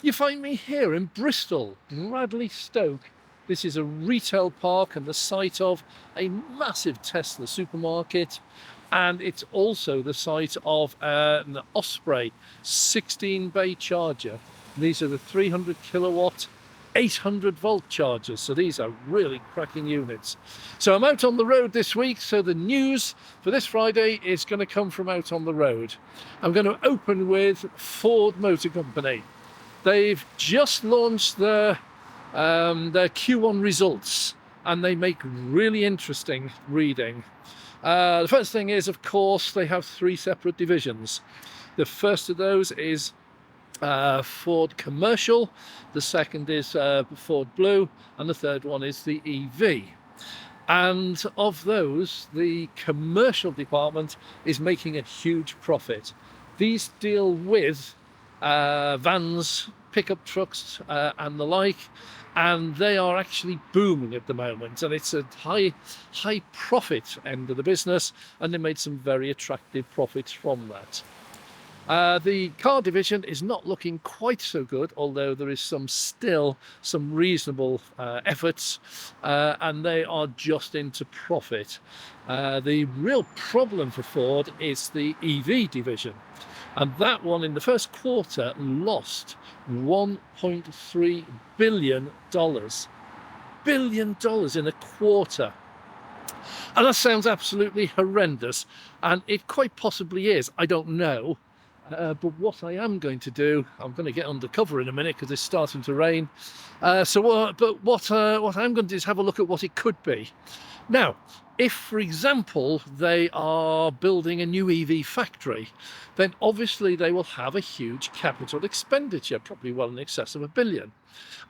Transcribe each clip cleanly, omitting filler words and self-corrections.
You find me here in Bristol, Bradley Stoke. This is a retail park and the site of a massive Tesla supermarket, and it's also the site of an Osprey 16-bay charger. These are the 300 kilowatt 800 volt chargers, so these are really cracking units. So I'm out on the road this week, so the news for this Friday is going to come from out on the road. I'm going to open with Ford Motor Company. They've just launched their Q1 results, and they make really interesting reading. The first thing is, of course, they have three separate divisions. The first of those is Ford Commercial, the second is Ford Blue, and the third one is the EV. And of those, the commercial department is making a huge profit. These deal with vans, pickup trucks, and the like, and they are actually booming at the moment, and it's a high profit end of the business, and they made some very attractive profits from that. The car division is not looking quite so good, although there is still some reasonable efforts, and they are just into profit. The real problem for Ford is the EV division, and that one in the first quarter lost $1.3 billion. $1 billion in a quarter. And that sounds absolutely horrendous, and it quite possibly is. I don't know. But what I am going to do, I'm going to get undercover in a minute because it's starting to rain. What I'm going to do is have a look at what it could be. Now, if, for example, they are building a new EV factory, then obviously they will have a huge capital expenditure, probably well in excess of $1 billion.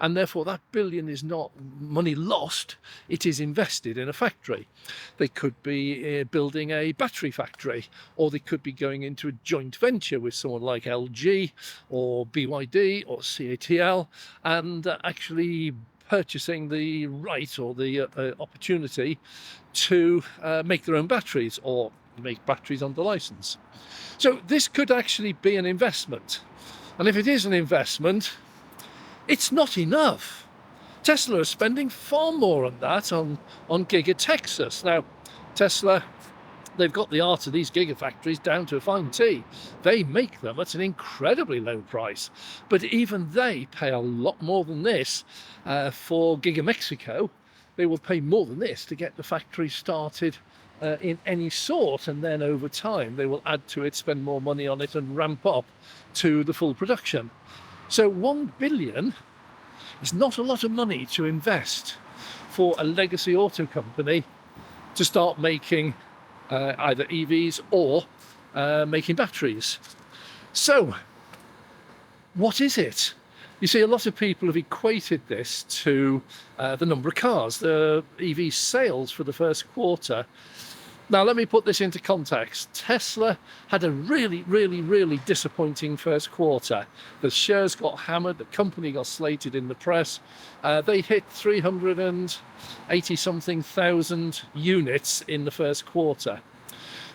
And therefore that $1 billion is not money lost, it is invested in a factory. They could be building a battery factory, or they could be going into a joint venture with someone like LG or BYD or CATL, and actually purchasing the right or the opportunity to make their own batteries or make batteries under license. So this could actually be an investment. And if it is an investment, it's not enough. Tesla are spending far more on that on Giga Texas. Now, Tesla, they've got the art of these gigafactories down to a fine T. They make them at an incredibly low price, but even they pay a lot more than this for Giga Mexico. They will pay more than this to get the factory started in any sort, and then over time they will add to it, spend more money on it, and ramp up to the full production. So $1 billion is not a lot of money to invest for a legacy auto company to start making either EVs or making batteries. So what is it? You see, a lot of people have equated this to the number of cars, the EV sales for the first quarter. Now, let me put this into context. Tesla had a really disappointing first quarter. The shares got hammered, the company got slated in the press. They hit 380-something thousand units in the first quarter.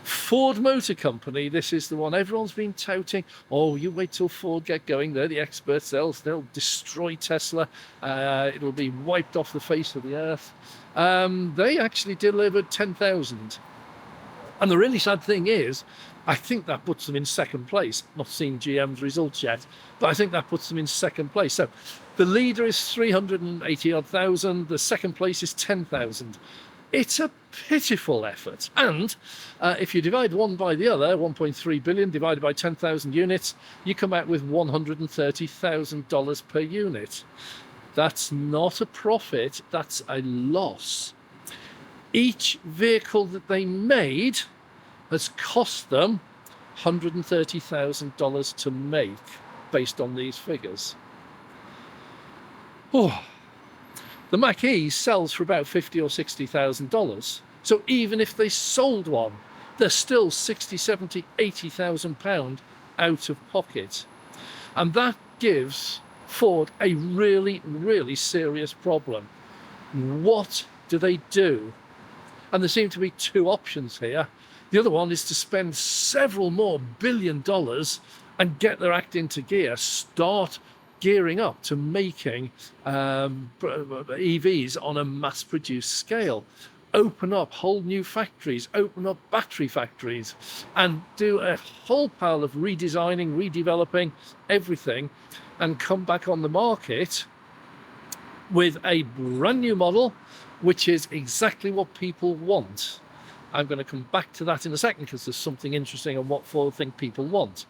Ford Motor Company, this is the one everyone's been touting. Oh, you wait till Ford get going, they're the experts, they'll destroy Tesla, it'll be wiped off the face of the earth. They actually delivered 10,000. And the really sad thing is, I think that puts them in second place. Not seen GM's results yet, but I think that puts them in second place. So the leader is 380 odd thousand, the second place is 10,000. It's a pitiful effort. And if you divide one by the other, 1.3 billion divided by 10,000 units, you come out with $130,000 per unit. That's not a profit, that's a loss. Each vehicle that they made has cost them $130,000 to make, based on these figures. Oh. The Mach-E sells for about $50,000 or $60,000. So even if they sold one, they're still £60,000, £70,000, £80,000 out of pocket. And that gives Ford a really serious problem. What do they do? And there seem to be two options here. The other one is to spend several more $1 billion and get their act into gear, start gearing up to making EVs on a mass-produced scale. Open up whole new factories, open up battery factories, and do a whole pile of redesigning, redeveloping everything, and come back on the market with a brand new model, which is exactly what people want. I'm going to come back to that in a second because there's something interesting on what Ford think people want.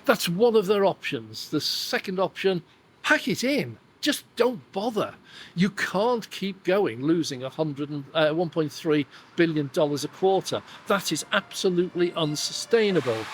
That's one of their options. The second option, pack it in. Just don't bother. You can't keep going losing $1.3 billion a quarter. That is absolutely unsustainable.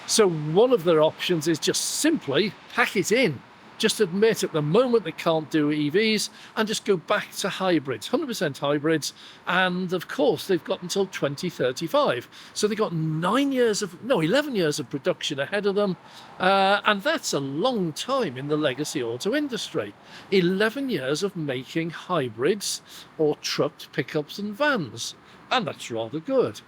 So one of their options is just simply pack it in. Just admit at the moment they can't do EVs and just go back to hybrids, 100% hybrids. And of course, they've got until 2035. So they've got 11 years of production ahead of them. And that's a long time in the legacy auto industry. 11 years of making hybrids or trucked pickups and vans. And that's rather good.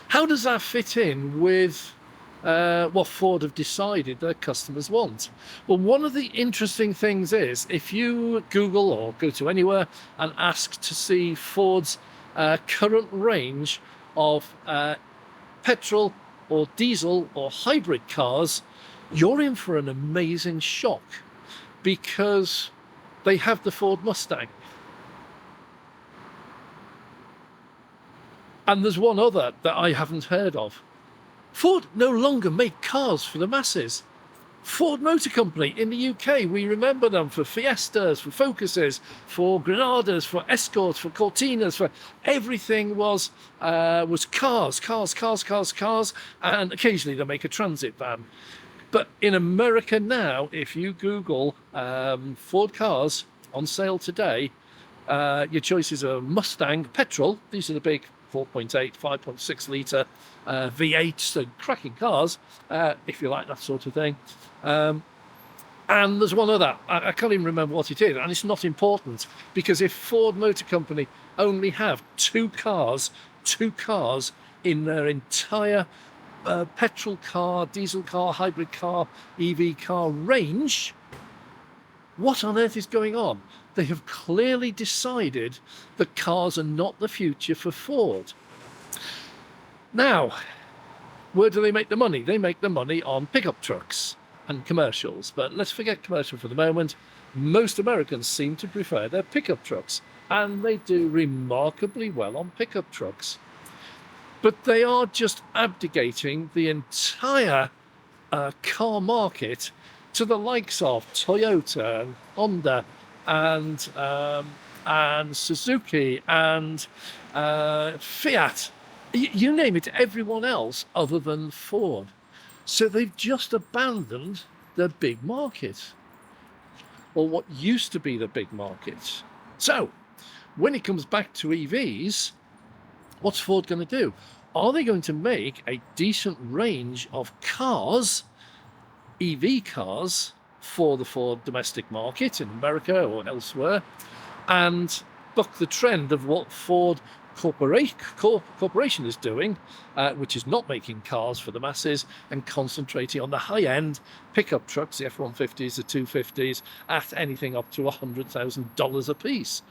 How does that fit in with what Ford have decided their customers want? Well, one of the interesting things is if you Google or go to anywhere and ask to see Ford's current range of petrol or diesel or hybrid cars, you're in for an amazing shock, because they have the Ford Mustang. And there's one other that I haven't heard of. Ford no longer make cars for the masses. Ford Motor Company in the UK, we remember them for Fiestas, for Focuses, for Granadas, for Escorts, for Cortinas, for everything was cars, and occasionally they make a transit van. But in America now, if you Google Ford cars on sale today, your choices are Mustang petrol. These are the big 4.8, 5.6 litre V8s, so cracking cars, if you like that sort of thing. And there's one other, I can't even remember what it is, and it's not important, because if Ford Motor Company only have two cars in their entire petrol car, diesel car, hybrid car, EV car range, what on earth is going on? They have clearly decided that cars are not the future for Ford. Now, where do they make the money? They make the money on pickup trucks and commercials. But let's forget commercial for the moment. Most Americans seem to prefer their pickup trucks, and they do remarkably well on pickup trucks. But they are just abdicating the entire car market to the likes of Toyota and Honda and Suzuki and Fiat, you name it, everyone else other than Ford. So they've just abandoned the big market, or what used to be the big market. So when it comes back to EVs, what's Ford going to do? Are they going to make a decent range of cars, EV cars, for the Ford domestic market in America or elsewhere, and buck the trend of what Ford Corporation is doing, which is not making cars for the masses and concentrating on the high-end pickup trucks, the F-150s, the 250s, at anything up to $100,000 a piece.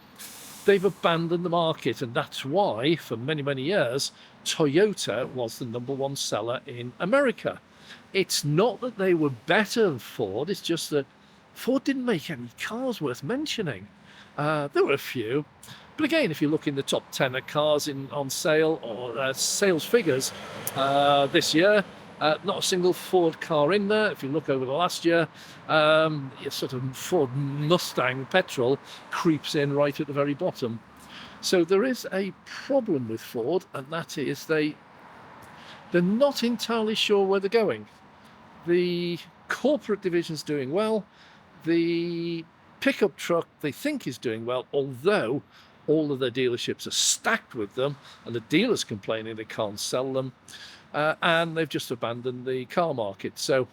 They've abandoned the market, and that's why, for many, many years, Toyota was the #1 seller in America. It's not that they were better than Ford, it's just that Ford didn't make any cars worth mentioning. There were a few, but again, if you look in the top 10 of cars on sale or sales figures this year, not a single Ford car in there. If you look over the last year, sort of Ford Mustang petrol creeps in right at the very bottom. So there is a problem with Ford, and that is they're not entirely sure where they're going. The corporate division's doing well. The pickup truck they think is doing well, although all of their dealerships are stacked with them and the dealers complaining they can't sell them, and they've just abandoned the car market. So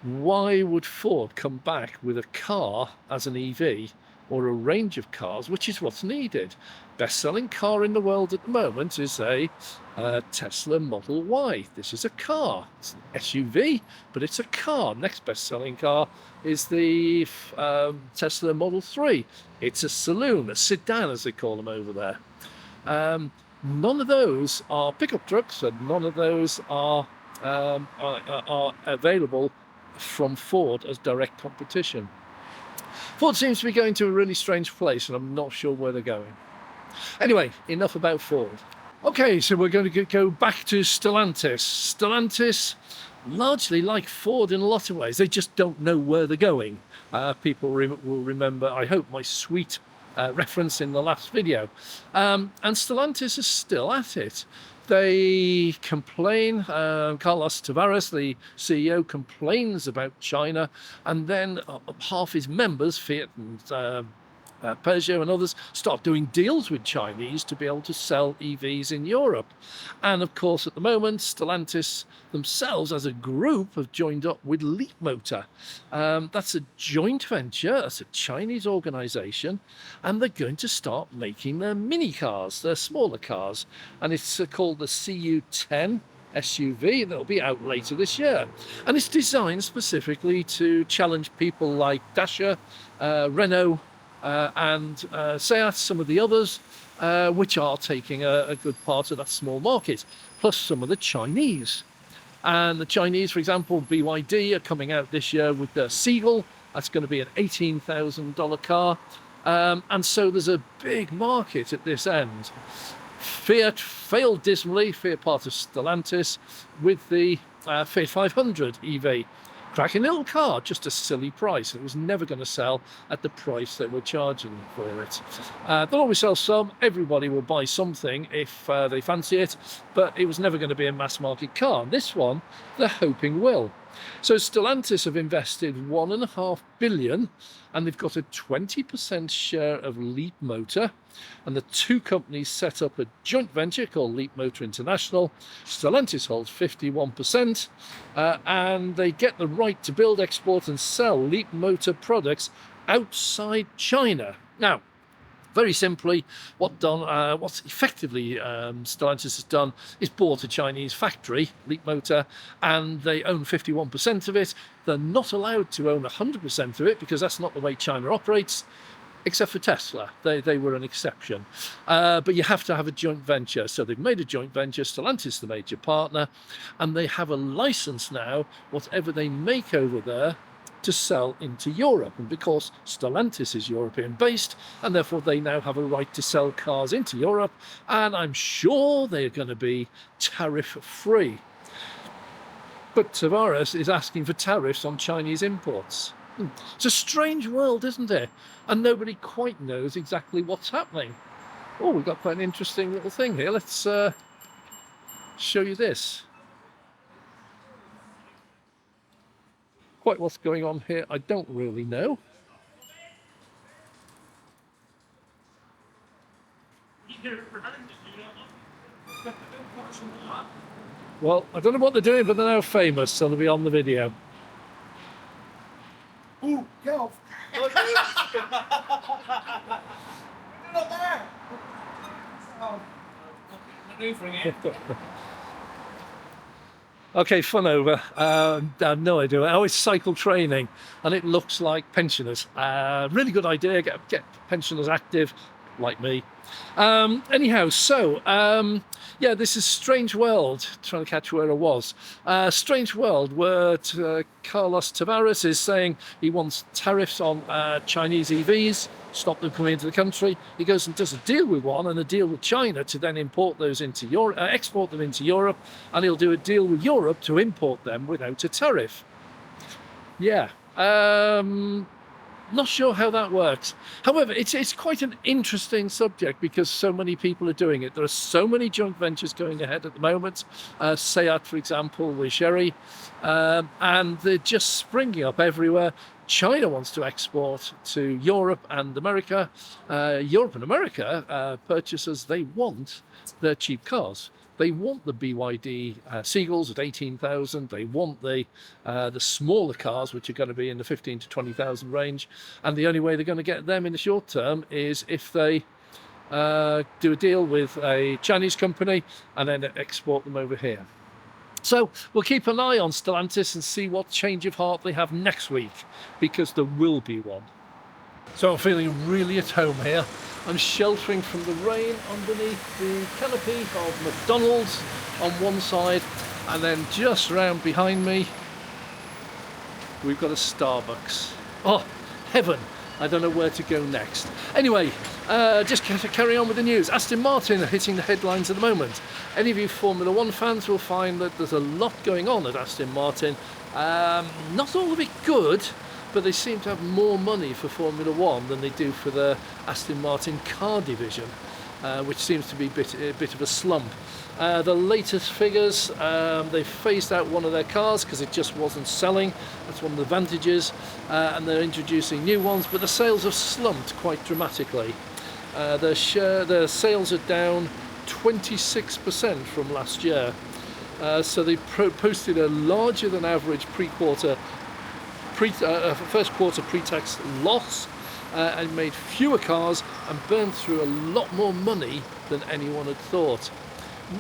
why would Ford come back with a car as an EV or a range of cars, which is what's needed. Best-selling car in the world at the moment is a Tesla Model Y. This is a car. It's an SUV, but it's a car. Next best-selling car is the Tesla Model 3. It's a saloon, a sedan as they call them over there. None of those are pickup trucks, and none of those are available from Ford as direct competition. Ford seems to be going to a really strange place, and I'm not sure where they're going. Anyway, enough about Ford. Okay, so we're going to go back to Stellantis. Stellantis, largely like Ford in a lot of ways, they just don't know where they're going. People will remember, I hope, my sweet reference in the last video. And Stellantis is still at it. They complain, Carlos Tavares, the CEO, complains about China, and then half his members, Fiat and Peugeot and others, start doing deals with Chinese to be able to sell EVs in Europe. And of course, at the moment, Stellantis themselves as a group have joined up with Leapmotor. That's a joint venture, that's a Chinese organisation, and they're going to start making their mini cars, their smaller cars, and it's called the CU10 SUV that'll be out later this year. And it's designed specifically to challenge people like Dacia, Renault, and Seat, some of the others, which are taking a good part of that small market, plus some of the Chinese. And the Chinese, for example, BYD are coming out this year with their Seagull. That's going to be an $18,000 car. And so there's a big market at this end. Fiat failed dismally, Fiat part of Stellantis, with the Fiat 500 EV. Cracking little car, just a silly price. It was never going to sell at the price they were charging for it. They'll always sell some. Everybody will buy something if they fancy it, but it was never going to be a mass market car. This one, they're hoping will. So Stellantis have invested $1.5 billion, and they've got a 20% share of Leapmotor, and the two companies set up a joint venture called Leapmotor International. Stellantis holds 51%, and they get the right to build, export and sell Leapmotor products outside China. Now, very simply, what's effectively Stellantis has done is bought a Chinese factory, Leapmotor, and they own 51% of it. They're not allowed to own 100% of it because that's not the way China operates, except for Tesla. They were an exception. But you have to have a joint venture. So they've made a joint venture, Stellantis the major partner, and they have a license now, whatever they make over there, to sell into Europe. And because Stellantis is European based, and therefore they now have a right to sell cars into Europe, and I'm sure they're going to be tariff free. But Tavares is asking for tariffs on Chinese imports. It's a strange world, isn't it? And nobody quite knows exactly what's happening. Oh, we've got quite an interesting little thing here. Let's show you this. Quite what's going on here, I don't really know. Well, I don't know what they're doing, but they're now famous, so they'll be on the video. Ooh, go! You're not there! Oh. Maneuvering it. Okay, fun over. I have no idea. Oh, it's cycle training, and it looks like pensioners. Really good idea. Get pensioners active, like me. Anyhow, so yeah, this is Strange World. Trying to catch where I was. Strange World, where Carlos Tavares is saying he wants tariffs on Chinese EVs, stop them coming into the country. He goes and does a deal with one, and a deal with China to then import those into Europe, export them into Europe, and he'll do a deal with Europe to import them without a tariff. Yeah. Not sure how that works. However, it's quite an interesting subject because so many people are doing it. There are so many joint ventures going ahead at the moment. Seat, for example, with Sherry, and they're just springing up everywhere. China wants to export to Europe and America. Europe and America purchasers, they want their cheap cars. They want the BYD Seagulls at 18,000. They want the smaller cars, which are going to be in the 15 to 20,000 range. And the only way they're going to get them in the short term is if they do a deal with a Chinese company and then export them over here. So we'll keep an eye on Stellantis and see what change of heart they have next week, because there will be one. So I'm feeling really at home here. I'm sheltering from the rain underneath the canopy of McDonald's on one side, and then just round behind me we've got a Starbucks. Oh, heaven! I don't know where to go next. Anyway, just to carry on with the news. Aston Martin are hitting the headlines at the moment. Any of you Formula One fans will find that there's a lot going on at Aston Martin. Not all of it good, but they seem to have more money for Formula One than they do for the Aston Martin car division, which seems to be a bit of a slump. The latest figures, they've phased out one of their cars because it just wasn't selling. That's one of the advantages, and they're introducing new ones, but the sales have slumped quite dramatically. Their sales are down 26% from last year. So they posted a larger than average first quarter pre-tax loss, and made fewer cars and burned through a lot more money than anyone had thought.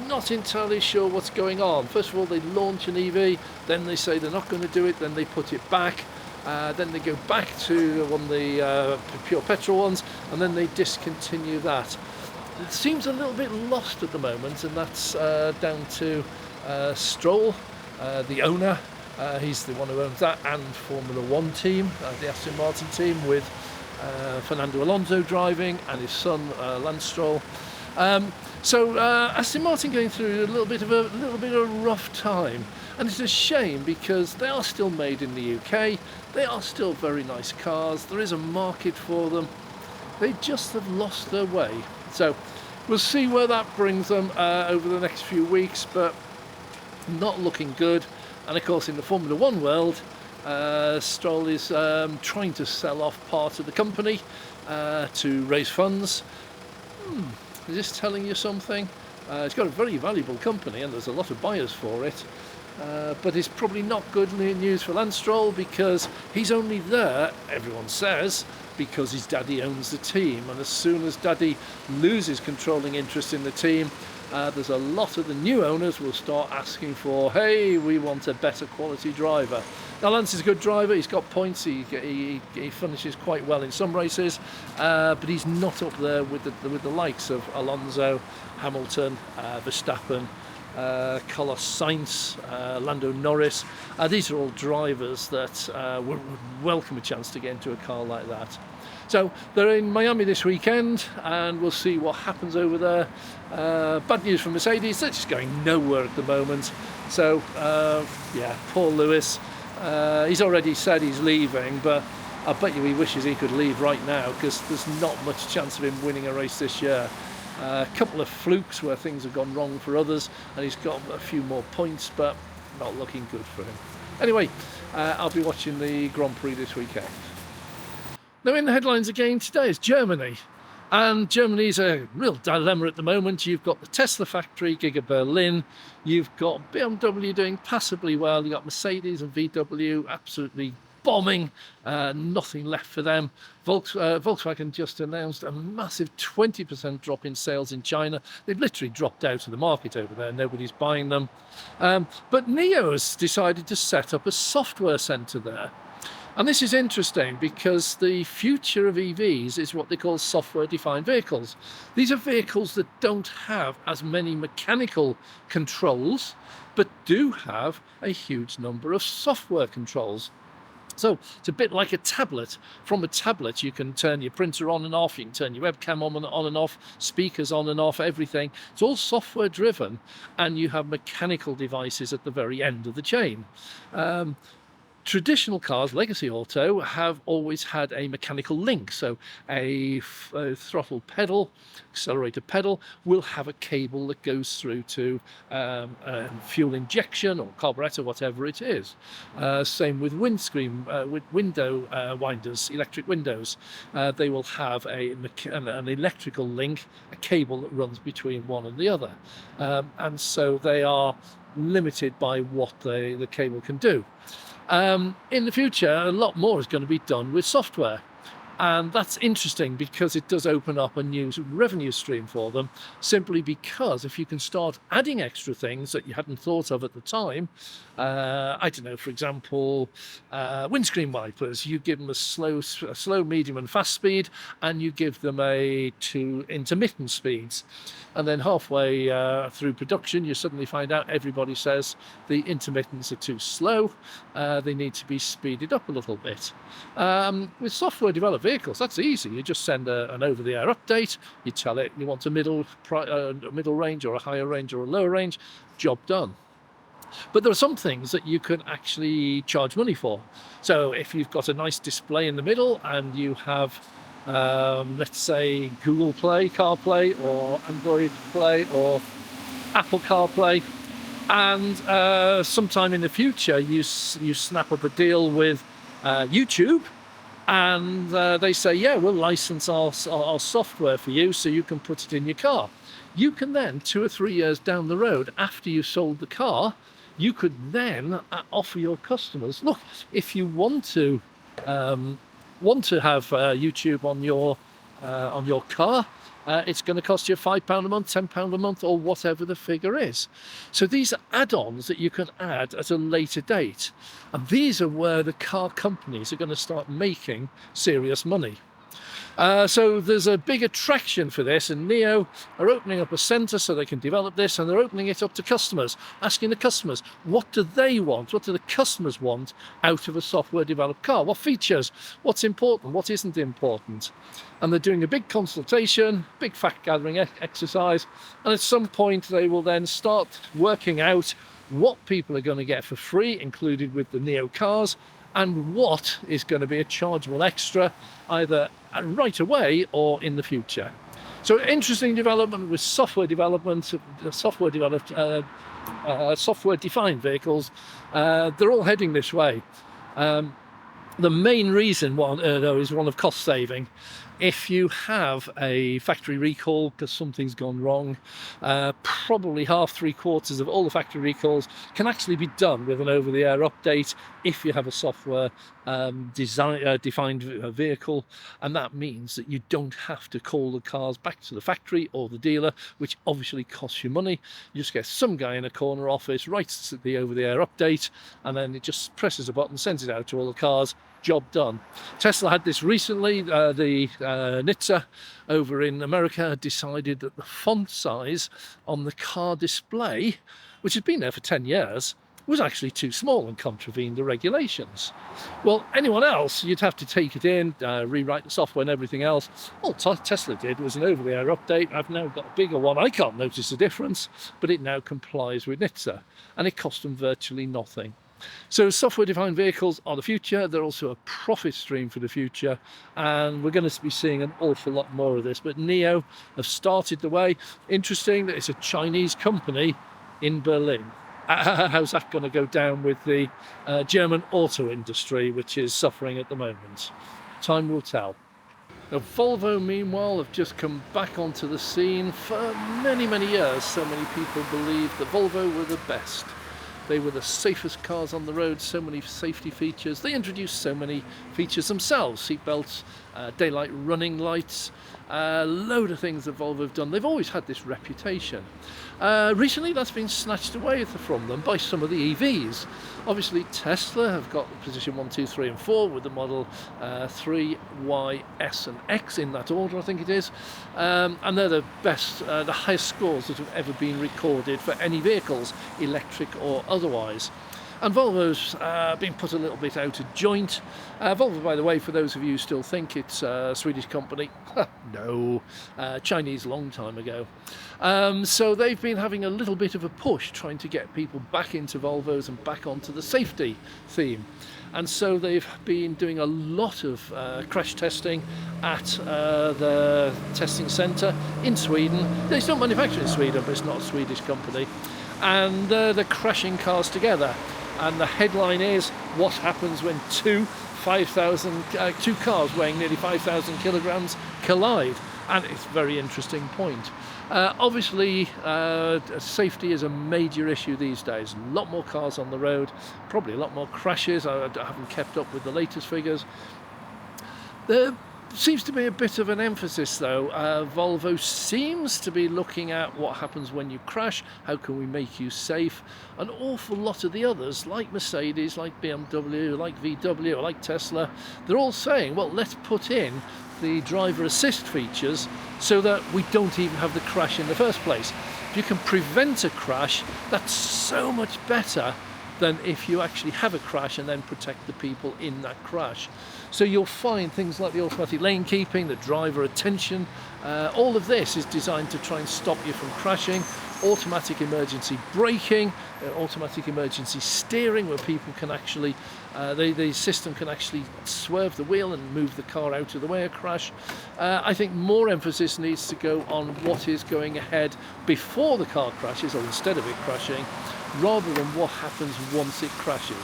Not entirely sure what's going on. First of all, they launch an EV, then they say they're not going to do it, then they put it back, then they go back to one of the pure petrol ones, and then they discontinue that. It seems a little bit lost at the moment, and that's down to Stroll, the owner. He's the one who owns that and Formula One team, the Aston Martin team, with Fernando Alonso driving and his son Lance Stroll. So Aston Martin going through a little bit of a rough time, and it's a shame because they are still made in the UK. They are still very nice cars. There is a market for them. They just have lost their way. So we'll see where that brings them over the next few weeks, but not looking good. And of course, in the Formula One world, Stroll is trying to sell off part of the company to raise funds. Is this telling you something? It's got a very valuable company and there's a lot of buyers for it. But it's probably not good news for Lance Stroll, because he's only there, everyone says, because his daddy owns the team. And as soon as daddy loses controlling interest in the team, there's a lot of the new owners will start asking for, hey, we want a better quality driver. Now, Lance is a good driver. He's got points. He finishes quite well in some races, but he's not up there with the likes of Alonso, Hamilton, Verstappen, Carlos Sainz, Lando Norris. These are all drivers that would welcome a chance to get into a car like that. So they're in Miami this weekend, and we'll see what happens over there. Bad news for Mercedes, they're just going nowhere at the moment. So yeah, poor Lewis. He's already said he's leaving, but I bet you he wishes he could leave right now, because there's not much chance of him winning a race this year. A couple of flukes where things have gone wrong for others, and he's got a few more points, but not looking good for him. Anyway, I'll be watching the Grand Prix this weekend. Now, in the headlines again today is Germany. And Germany's a real dilemma at the moment. You've got the Tesla factory gig at Berlin. You've got BMW doing passably well. You've got Mercedes and VW absolutely bombing. Nothing left for them. Volkswagen just announced a massive 20% drop in sales in China. They've literally dropped out of the market over there. Nobody's buying them. But NIO has decided to set up a software centre there. And this is interesting because the future of EVs is what they call software-defined vehicles. These are vehicles that don't have as many mechanical controls, but do have a huge number of software controls. So it's a bit like a tablet. From a tablet, you can turn your printer on and off, you can turn your webcam on and off, speakers on and off, everything. It's all software driven, and you have mechanical devices at the very end of the chain. Traditional cars, legacy auto, have always had a mechanical link. So a throttle pedal, accelerator pedal, will have a cable that goes through to fuel injection or carburetor, whatever it is. Same with windscreen, with window winders, electric windows. They will have an electrical link, a cable that runs between one and the other. And so they are limited by what the cable can do. In the future, a lot more is going to be done with software. And that's interesting because it does open up a new revenue stream for them, simply because if you can start adding extra things that you hadn't thought of at the time, I don't know, for example, windscreen wipers, you give them a slow, medium and fast speed, and you give them two intermittent speeds. And then halfway through production, you suddenly find out everybody says the intermittents are too slow, they need to be speeded up a little bit. With software developed vehicles, that's easy. You just send an over-the-air update, you tell it you want a middle range or a higher range or a lower range, job done. But there are some things that you can actually charge money for. So if you've got a nice display in the middle and you have, let's say, Google Play, CarPlay, or Android Play, or Apple CarPlay, and sometime in the future you snap up a deal with YouTube, and they say, yeah, we'll license our software for you so you can put it in your car. You can then, 2 or 3 years down the road, after you've sold the car, you could then offer your customers, look, if you want to have YouTube on your car, it's going to cost you £5 a month, £10 a month, or whatever the figure is. So these are add-ons that you can add at a later date. And these are where the car companies are going to start making serious money. So there's a big attraction for this, and NIO are opening up a centre so they can develop this, and they're opening it up to customers, asking the customers, what do they want? What do the customers want out of a software developed car? What features? What's important? What isn't important? And they're doing a big consultation, big fact gathering exercise, and at some point they will then start working out what people are going to get for free, included with the NIO cars, and what is going to be a chargeable extra, either right away or in the future. So interesting development with software development, software-defined vehicles. They're all heading this way. The main reason, though, is one of cost saving. If you have a factory recall because something's gone wrong, probably half, 3/4 of all the factory recalls can actually be done with an over-the-air update if you have a software defined vehicle, and that means that you don't have to call the cars back to the factory or the dealer, which obviously costs you money. You just get some guy in a corner office, writes the over-the-air update, and then it just presses a button, sends it out to all the cars. Job done. Tesla had this recently. The NHTSA over in America decided that the font size on the car display, which had been there for 10 years, was actually too small and contravened the regulations. Well, anyone else, you'd have to take it in, rewrite the software and everything else. All Tesla did was an over-the-air update. I've now got a bigger one. I can't notice the difference, but it now complies with NHTSA, and it cost them virtually nothing. So software-defined vehicles are the future. They're also a profit stream for the future, and we're going to be seeing an awful lot more of this. But NIO have started the way. Interesting that it's a Chinese company in Berlin. How's that going to go down with the German auto industry, which is suffering at the moment? Time will tell. Now, Volvo, meanwhile, have just come back onto the scene. For many, many years, so many people believed that Volvo were the best. They were the safest cars on the road, so many safety features. They introduced so many features themselves, seatbelts, daylight running lights, a load of things that Volvo have done. They've always had this reputation. Recently that's been snatched away from them by some of the EVs. Obviously Tesla have got position 1, 2, 3 and 4 with the Model 3, Y, S and X in that order, I think it is. And they're the best, the highest scores that have ever been recorded for any vehicles, electric or otherwise. And Volvo's been put a little bit out of joint. Volvo, by the way, for those of you who still think it's a Swedish company, no, Chinese long time ago. So they've been having a little bit of a push trying to get people back into Volvos and back onto the safety theme. And so they've been doing a lot of crash testing at the testing centre in Sweden. They don't manufacture in Sweden, but it's not a Swedish company. And they're crashing cars together. And the headline is, what happens when two cars weighing nearly 5,000 kilograms collide? And it's a very interesting point. Obviously, safety is a major issue these days. A lot more cars on the road, probably a lot more crashes. I haven't kept up with the latest figures. There seems to be a bit of an emphasis, though. Volvo seems to be looking at what happens when you crash, how can we make you safe. An awful lot of the others, like Mercedes, like BMW, like VW, or like Tesla, they're all saying, well, let's put in the driver assist features so that we don't even have the crash in the first place. If you can prevent a crash, that's so much better than if you actually have a crash and then protect the people in that crash. So you'll find things like the automatic lane keeping, the driver attention, all of this is designed to try and stop you from crashing. Automatic emergency braking, automatic emergency steering, where people can actually, the system can actually swerve the wheel and move the car out of the way of crash. I think more emphasis needs to go on what is going ahead before the car crashes, or instead of it crashing, rather than what happens once it crashes.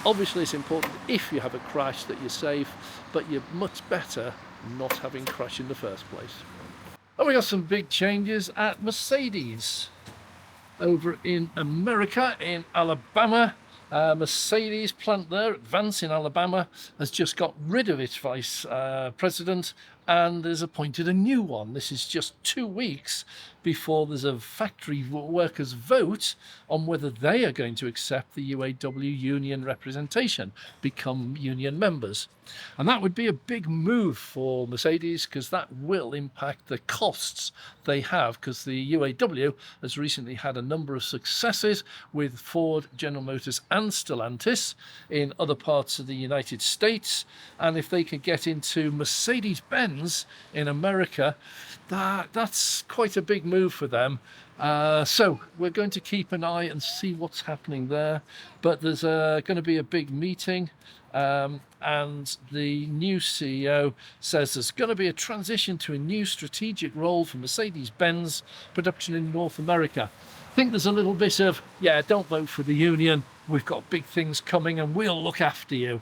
Obviously it's important if you have a crash that you're safe, but you're much better not having crashed in the first place. And we got some big changes at Mercedes. Over in America, in Alabama, Mercedes plant there, Vance in Alabama, has just got rid of its vice president and has appointed a new one. This is just 2 weeks before there's a factory workers vote on whether they are going to accept the UAW union representation, become union members. And that would be a big move for Mercedes, because that will impact the costs they have, because the UAW has recently had a number of successes with Ford, General Motors and Stellantis in other parts of the United States. And if they could get into Mercedes-Benz in America, that's quite a big move for them. So we're going to keep an eye and see what's happening there. But there's going to be a big meeting, and the new CEO says there's going to be a transition to a new strategic role for Mercedes-Benz production in North America. I think there's a little bit of, yeah, don't vote for the union, we've got big things coming and we'll look after you.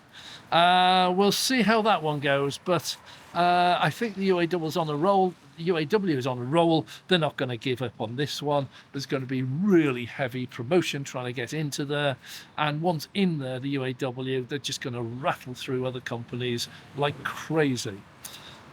We'll see how that one goes, but I think the UAW is on a roll. The UAW is on a roll. They're not going to give up on this one. There's going to be really heavy promotion trying to get into there. And once in there, the UAW, they're just going to rattle through other companies like crazy.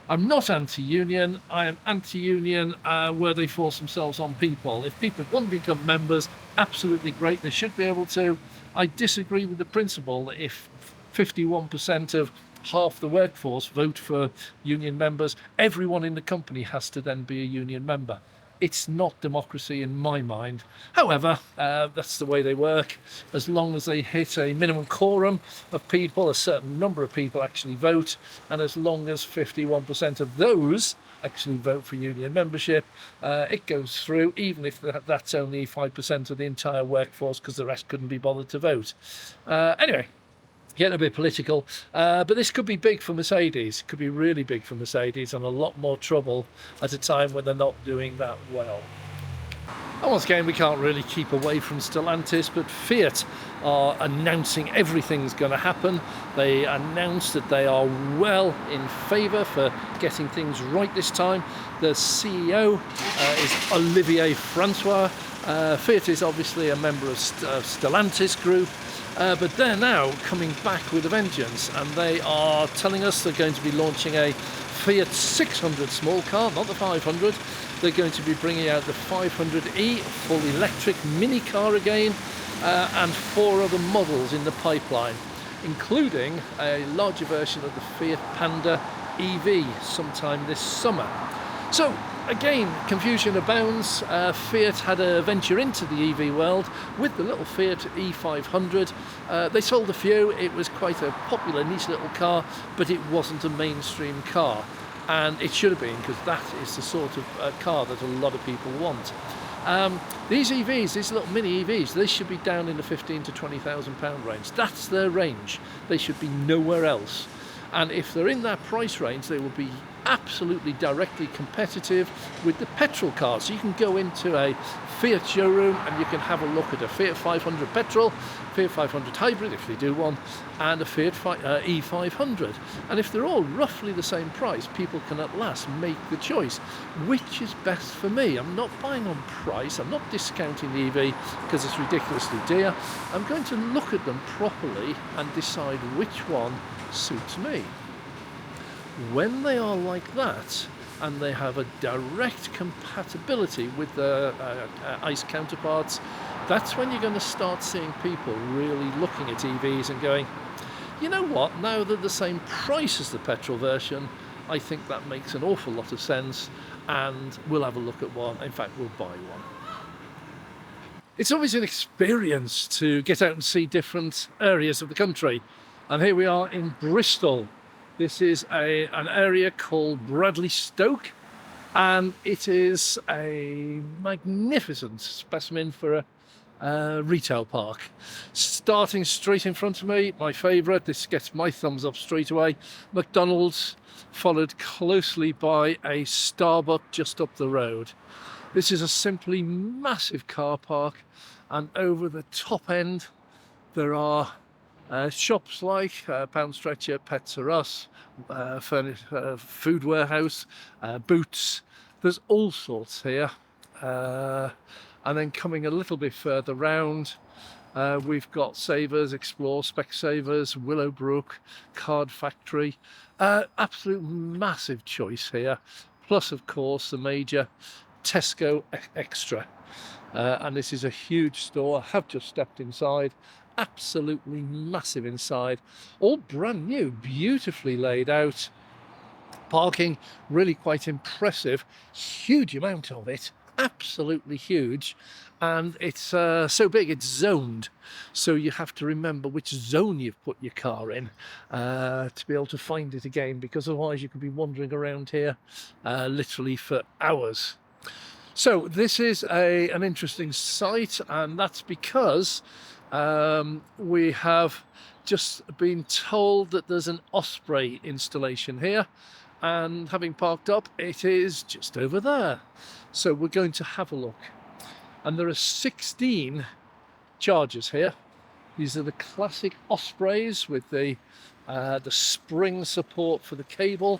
I'm not anti-union. I am anti-union where they force themselves on people. If people want to become members, absolutely great. They should be able to. I disagree with the principle that if 51% of half the workforce vote for union members, everyone in the company has to then be a union member. It's not democracy in my mind. However, that's the way they work. As long as they hit a minimum quorum of people, a certain number of people actually vote, and as long as 51% of those actually vote for union membership, it goes through, even if that's only 5% of the entire workforce, because the rest couldn't be bothered to vote. Anyway, getting a bit political, but this could be big for Mercedes. It could be really big for Mercedes, and a lot more trouble at a time when they're not doing that well. And once again, we can't really keep away from Stellantis, but Fiat are announcing everything's going to happen. They announced that they are well in favour for getting things right this time. The CEO is Olivier Francois. Fiat is obviously a member of Stellantis Group. But they're now coming back with a vengeance, and they are telling us they're going to be launching a Fiat 600 small car, not the 500. They're going to be bringing out the 500e full electric mini car again, and 4 other models in the pipeline, including a larger version of the Fiat Panda EV sometime this summer. So again, confusion abounds. Fiat had a venture into the EV world with the little Fiat E500. They sold a few. It was quite a popular niche little car, but it wasn't a mainstream car, and it should have been, because that is the sort of car that a lot of people want. These EVs, these little mini EVs, they should be down in the £15,000 to £20,000 range. That's their range. They should be nowhere else. And if they're in that price range, they will be absolutely directly competitive with the petrol cars. So you can go into a Fiat showroom and you can have a look at a Fiat 500 petrol, Fiat 500 hybrid if they do one, and a Fiat E500. And if they're all roughly the same price, people can at last make the choice. Which is best for me? I'm not buying on price. I'm not discounting the EV because it's ridiculously dear. I'm going to look at them properly and decide which one suits me. When they are like that, and they have a direct compatibility with the ICE counterparts, that's when you're going to start seeing people really looking at EVs and going, you know what, now they're the same price as the petrol version, I think that makes an awful lot of sense, and we'll have a look at one. In fact, we'll buy one. It's always an experience to get out and see different areas of the country. And here we are in Bristol. This is an area called Bradley Stoke, and it is a magnificent specimen for a retail park. Starting straight in front of me, my favourite, this gets my thumbs up straight away, McDonald's, followed closely by a Starbucks just up the road. This is a simply massive car park, and over the top end there are shops like Pound Stretcher, Pets R Us, Food Warehouse, Boots. There's all sorts here. And then coming a little bit further round, we've got Savers, Explore, Specsavers, Willowbrook, Card Factory. Absolute massive choice here. Plus, of course, the major Tesco Extra. And this is a huge store. I have just stepped inside. Absolutely massive inside, all brand new, beautifully laid out. Parking really quite impressive, huge amount of it, absolutely huge, and it's so big it's zoned, so you have to remember which zone you've put your car in to be able to find it again, because otherwise you could be wandering around here literally for hours. So this is an interesting site, and that's because we have just been told that there's an Osprey installation here, and having parked up, it is just over there. So we're going to have a look. And there are 16 chargers here. These are the classic Ospreys with the spring support for the cable.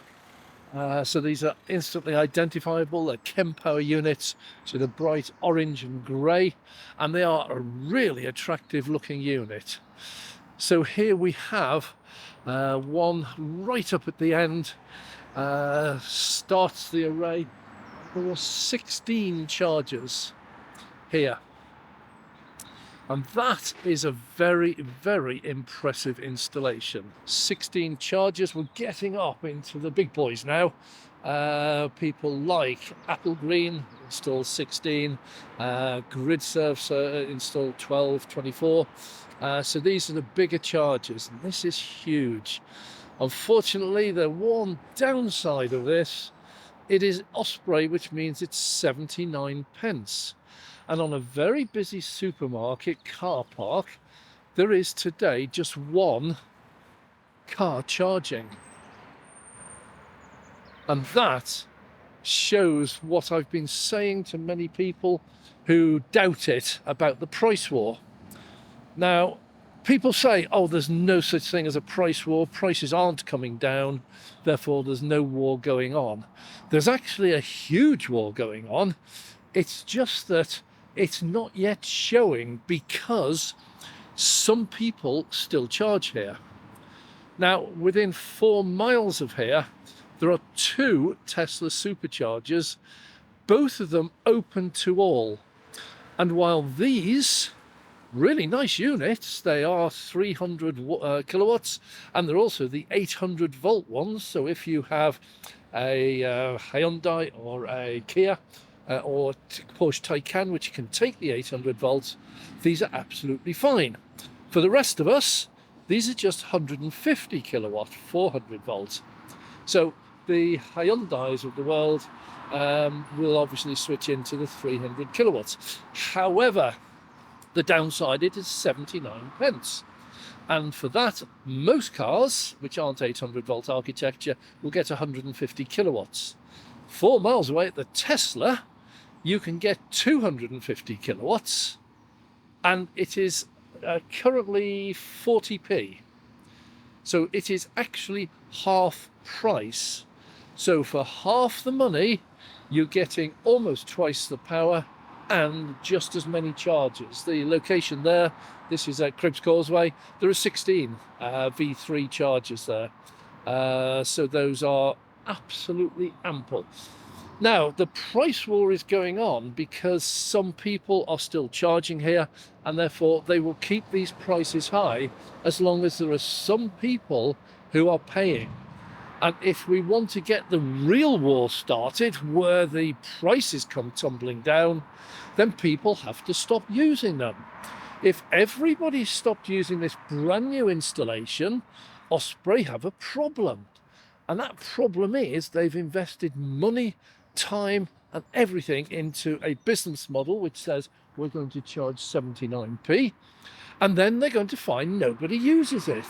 So these are instantly identifiable. They're Kenn power units, so they're bright orange and grey, and they are a really attractive looking unit. So here we have one right up at the end, starts the array. There are 16 chargers here. And that is a very, very impressive installation. 16 chargers. We're getting up into the big boys now. People like Apple Green installed 16, GridServe installed 12, 24. So these are the bigger chargers, and this is huge. Unfortunately, the one downside of this, it is Osprey, which means it's 79 pence. And on a very busy supermarket car park, there is today just one car charging. And that shows what I've been saying to many people who doubt it about the price war. Now, people say, oh, there's no such thing as a price war. Prices aren't coming down, therefore there's no war going on. There's actually a huge war going on. It's just that it's not yet showing because some people still charge here. Now, within 4 miles of here, there are 2 Tesla superchargers, both of them open to all. And while these Really nice units. They are 300 kilowatts, and they're also the 800 volt ones. So if you have a Hyundai or a Kia or Porsche Taycan, which can take the 800 volts, these are absolutely fine. For the rest of us, these are just 150 kilowatt, 400 volts. So the Hyundais of the world will obviously switch into the 300 kilowatts. However, the downside, it is 79 pence. And for that, most cars, which aren't 800 volt architecture, will get 150 kilowatts. 4 miles away at the Tesla, you can get 250 kilowatts, and it is currently 40p. So it is actually half price. So for half the money, you're getting almost twice the power and just as many charges. The location there, this is at Cribbs Causeway, there are 16 V3 chargers there. So those are absolutely ample. Now, the price war is going on because some people are still charging here, and therefore they will keep these prices high as long as there are some people who are paying. And if we want to get the real war started, where the prices come tumbling down, then people have to stop using them. If everybody stopped using this brand new installation, Osprey have a problem. And that problem is they've invested money, time and everything into a business model which says we're going to charge 79p, and then they're going to find nobody uses it.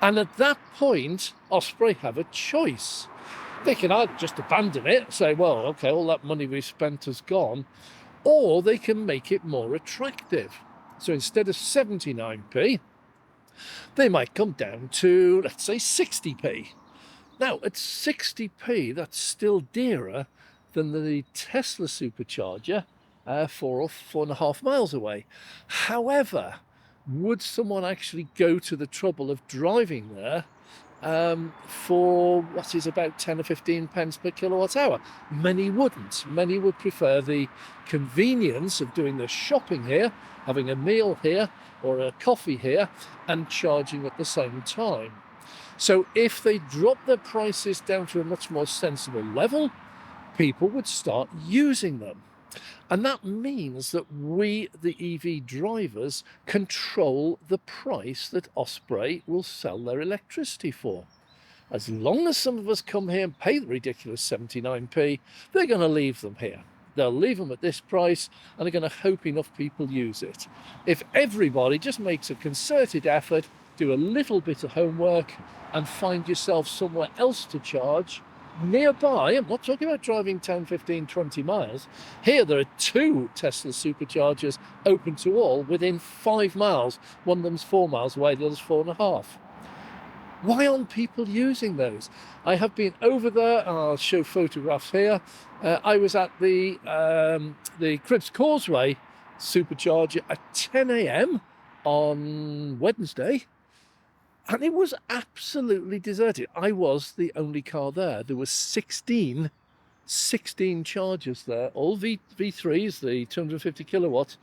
And at that point, Osprey have a choice. They can either just abandon it and say, well, okay, all that money we spent has gone, or they can make it more attractive. So instead of 79p, they might come down to, let's say, 60p. Now, at 60p, that's still dearer than the Tesla supercharger 4.5 miles away. However, would someone actually go to the trouble of driving there for what is about 10 or 15 pence per kilowatt hour? Many wouldn't. Many would prefer the convenience of doing their shopping here, having a meal here or a coffee here, and charging at the same time. So if they drop their prices down to a much more sensible level, people would start using them. And that means that we, the EV drivers, control the price that Osprey will sell their electricity for. As long as some of us come here and pay the ridiculous 79p, they're going to leave them here. They'll leave them at this price, and they're going to hope enough people use it. If everybody just makes a concerted effort, do a little bit of homework, and find yourself somewhere else to charge nearby. I'm not talking about driving 10, 15, 20 miles. Here there are 2 Tesla superchargers open to all within 5 miles. One of them's 4 miles away, the other's 4.5. Why aren't people using those? I have been over there, and I'll show photographs here. I was at the Cribbs Causeway supercharger at 10 a.m. on Wednesday, and it was absolutely deserted. I was the only car there. There were 16 chargers there, all V3s, the 250 kilowatts,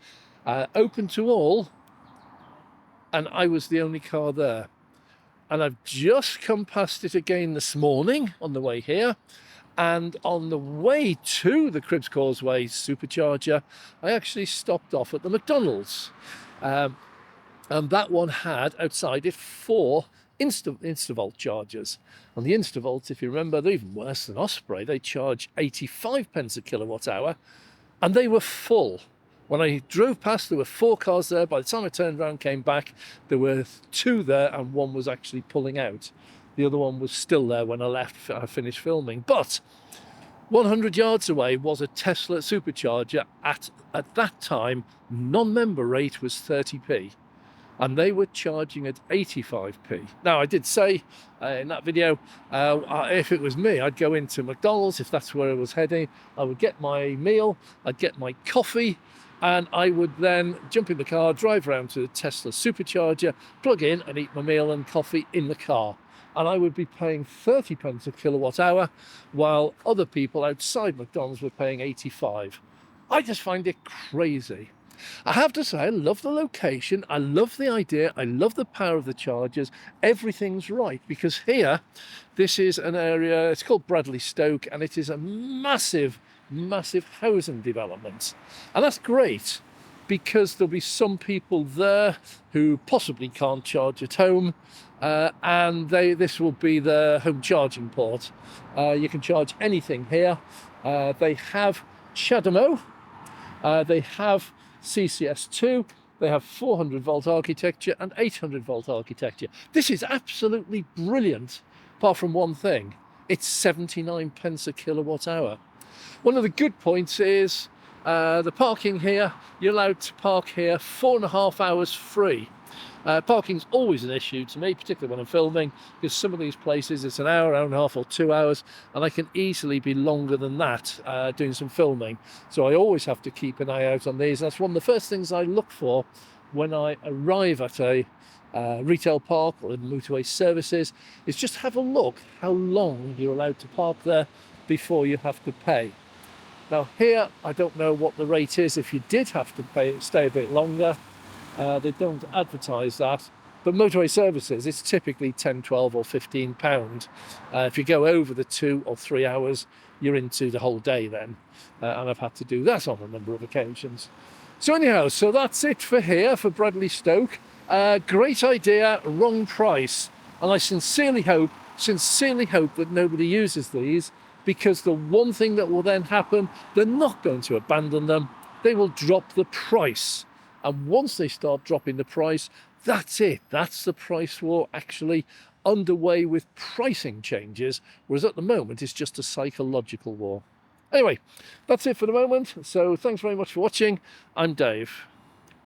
open to all, and I was the only car there. And I've just come past it again this morning on the way here, and on the way to the Cribbs Causeway supercharger, I actually stopped off at the McDonald's. And that one had outside it 4 Instavolt chargers. And the Instavolts, if you remember, they're even worse than Osprey. They charge 85 pence a kilowatt hour, and they were full. When I drove past, there were 4 cars there. By the time I turned around, came back, there were 2 there, and one was actually pulling out. The other one was still there when I left. I finished filming. But 100 yards away was a Tesla supercharger. At that time, non-member rate was 30p. And they were charging at 85p. Now, I did say in that video, if it was me, I'd go into McDonald's. If that's where I was heading, I would get my meal, I'd get my coffee, and I would then jump in the car, drive around to the Tesla supercharger, plug in and eat my meal and coffee in the car. And I would be paying 30 pence a kilowatt hour, while other people outside McDonald's were paying 85. I just find it crazy. I have to say, I love the location, I love the idea, I love the power of the chargers. Everything's right, because here, this is an area, it's called Bradley Stoke, and it is a massive, massive housing development. And that's great, because there'll be some people there who possibly can't charge at home, and this will be the home charging port. You can charge anything here. They have CHAdeMO, they have CCS2, they have 400 volt architecture and 800 volt architecture. This is absolutely brilliant, apart from one thing: it's 79 pence a kilowatt hour. One of the good points is the parking here. You're allowed to park here 4.5 hours free. Parking's always an issue to me, particularly when I'm filming, because some of these places it's an hour, hour and a half or 2 hours, and I can easily be longer than that doing some filming. So I always have to keep an eye out on these. That's one of the first things I look for when I arrive at a retail park or in motorway services, is just have a look how long you're allowed to park there before you have to pay. Now here, I don't know what the rate is if you did have to stay a bit longer. They don't advertise that, but motorway services, it's typically 10, 12 or 15 pound. If you go over the 2 or 3 hours, you're into the whole day then, and I've had to do that on a number of occasions. So anyhow, so that's it for here, for Bradley Stoke. Great idea, wrong price, and I sincerely hope that nobody uses these, because the one thing that will then happen, they're not going to abandon them, they will drop the price. And once they start dropping the price, that's it. That's the price war actually underway with pricing changes, whereas at the moment it's just a psychological war. Anyway, that's it for the moment. So thanks very much for watching. I'm Dave.